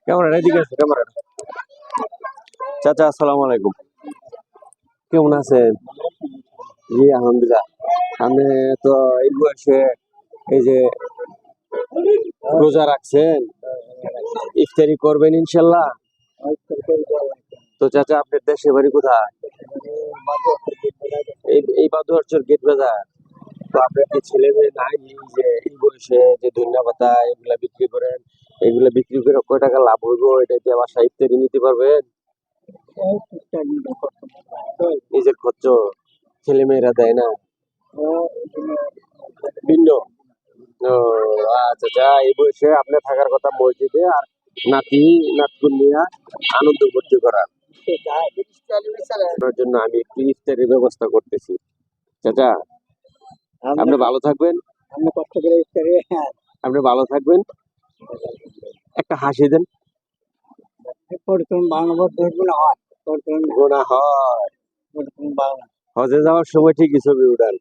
Camera এদিকে আছে, camera. চাচা আসসালামু আলাইকুম, কেমন আছেন? জি আলহামদুলিল্লাহ। আপনি তো এই বয়সে এই যে রোজা রাখছেন, ইফতারি করবেন ইনশাল্লাহ। তো চাচা আপনার দেশের বাড়ি কোথায়? এই বাদুয়ারচর গেট বাজার। তো আপনার কি ছেলে মেয়ে নাই? এই যে এই বয়সে যে ধনিয়া পাতা এগুলা বিক্রি করেন, এগুলা বিক্রি করে কয় টাকা লাভ হইব? এটা দিয়ে বাসা ইফতারি নিতে পারবেন? নিজের খরচ ছেলে মেয়েরা দেয় না? ভিন্ন। ও আচ্ছা আচ্ছা, এই বয়সে আপনার থাকার কথা মসজিদে, আর নাতি নাতকুন নিয়ে আনন্দ করতে করা। আপনার জন্য আমি একটু ইফতারের ব্যবস্থা করতেছি। চাচা আপনি ভালো থাকবেন, আপনি ভালো থাকবেন। একটা হাসি দেন। গোনা হয়, হজে যাওয়ার সময় ঠিকই ছবি উঠান।